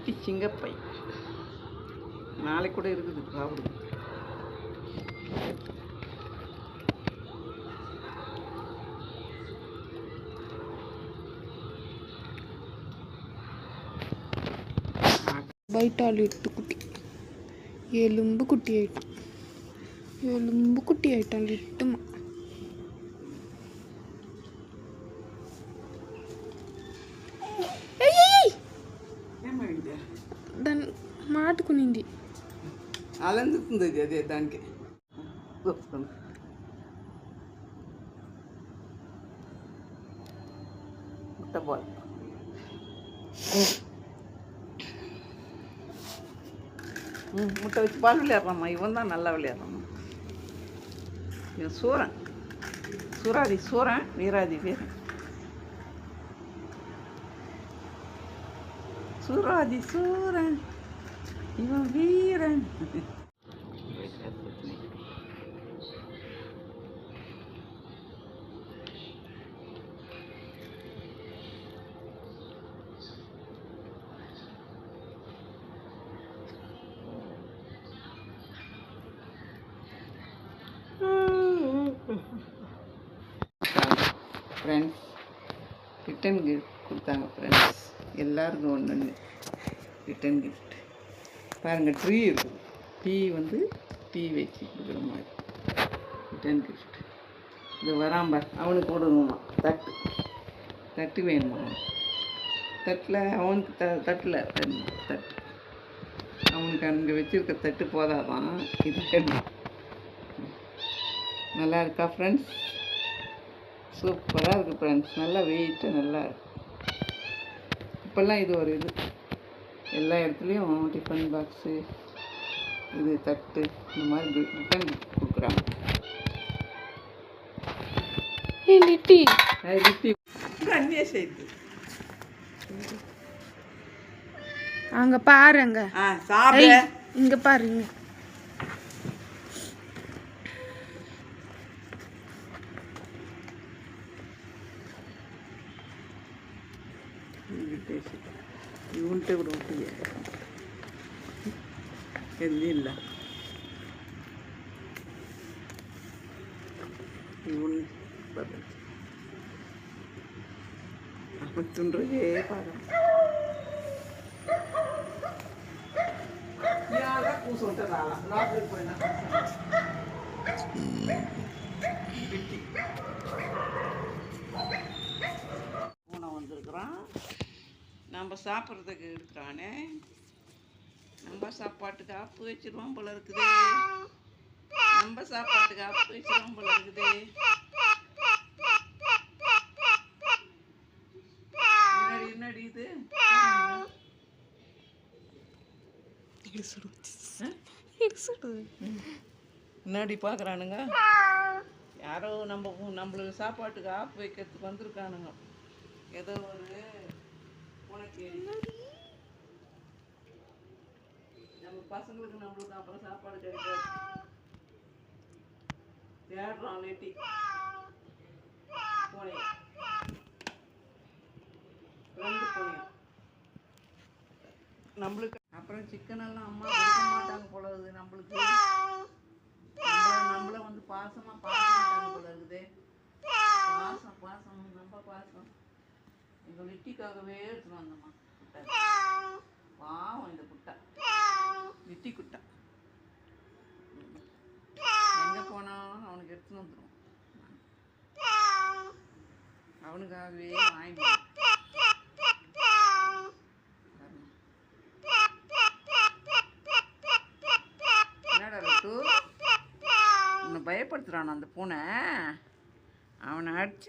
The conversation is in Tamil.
குட்டி சிங்கப்பை நாளைக்கு கூட இருக்குது சாப்பிடுது. பைட்டாலிட்டு குட்டி எலும்பு குட்டி ஆயிட்டான். எலும்பு குட்டி ஆயிட்டான் லிட்டுமா. దాని మాటుకునింది అలందుతుంది అదే దానికి முட்டை பால் முட்டை வச்சு பால் விளையாடுறாம்மா. இவன் தான் நல்லா விளையாடுறாம்மா. இவன் சூரன் சூராதி சூரன் வீராதி வீரன் சூராதி சூரன் இவன் வீரன். ஃப்ரெண்ட்ஸ் ரிட்டன் கிஃப்ட் கொடுத்தாங்க ஃப்ரெண்ட்ஸ். எல்லாருக்கும் ஒன்று ரிட்டன் கிஃப்ட். பாருங்கள் ட்ரீ இருக்குது. டீ வச்சு கொடுக்குற மாதிரி ரிட்டன் கிஃப்ட். இது வராம்பார் அவனுக்கு கொடுங்கம்மா. தட்டு வேணுமா? தட்டில் அவனுக்கு தட்டில் தட்டு அவனுக்கு அங்கே வச்சுருக்க தட்டு போதாதான். இது வேணும். நல்லா இருக்கா ஃப்ரெண்ட்ஸ்? சூப்பராக இருக்குது ஃப்ரெண்ட்ஸ். நல்லா வெயிட்டு நல்லா இருக்கு. இப்போல்லாம் இது ஒரு இது எல்லா இடத்துலையும் டிஃபன் பாக்ஸு இது தட்டு இந்த மாதிரி ரிட்டன் கொடுக்குறாங்க. லிட்டி அந்நிய செய்து அங்கே பாருங்க. சாப்பிட இங்கே பாருங்க. ఉంటే కూడా ఉంటుంది ఎల్లి ಇಲ್ಲ ಇವನು ಬರಬೇಕು ಮತ್ತೊಂದ್ರಿಗೆ ಪಾಗ ಯಾರ ಕೂಸುಂಟದಲ್ಲ ಲಾಕ್ರಿಗೆ போய் ಬಿಟ್ಟಿ பூனை வந்திருக்கிறான். நம்ம சாப்பிட்றதுக்கு இருக்கிறானே. நம்ம சாப்பாட்டுக்கு ஆப்பு வச்சிருவோம் போல இருக்குது. நம்ம சாப்பாட்டுக்கு ஆப்பு வச்சிருவோம் போல இருக்குது. என்னடி இது முன்னாடி பார்க்குறானுங்க. யாரோ நம்மளுக்கு சாப்பாட்டுக்கு ஆப்பு வைக்கிறதுக்கு வந்திருக்கானுங்க. ஏதோ ஒரு உனக்கு நம்ம பசங்களுக்கு நம்மளுக்கு அப்புறம் சாப்பாடு கிடைக்காது. தேடுறோம் லேட்டி பூனைய 2 பூனைய. நம்மளுக்கு அப்புறம் சிக்கனெல்லாம் அம்மா கொடுக்க மாட்டாங்க போல இருக்குது. நம்மளுக்கு நம்மளை வந்து பாசமாக பார்க்க மாட்டாங்க போல இருக்குது. பாசம் ரொம்ப பாசம். எங்கள் லிட்டிக்காகவே எடுத்துன்னு வந்தம்மா குட்டை. பாவம் இந்த குட்டை லிட்டி குட்டை. எங்கே போனாலும் அவனுக்கு எடுத்துன்னு வந்துடும். அவனுக்காகவே வாங்கி என்னடா லட்டு உன்னை பயப்படுத்துகிறான் அந்த பூனை. அவனை அடிச்சு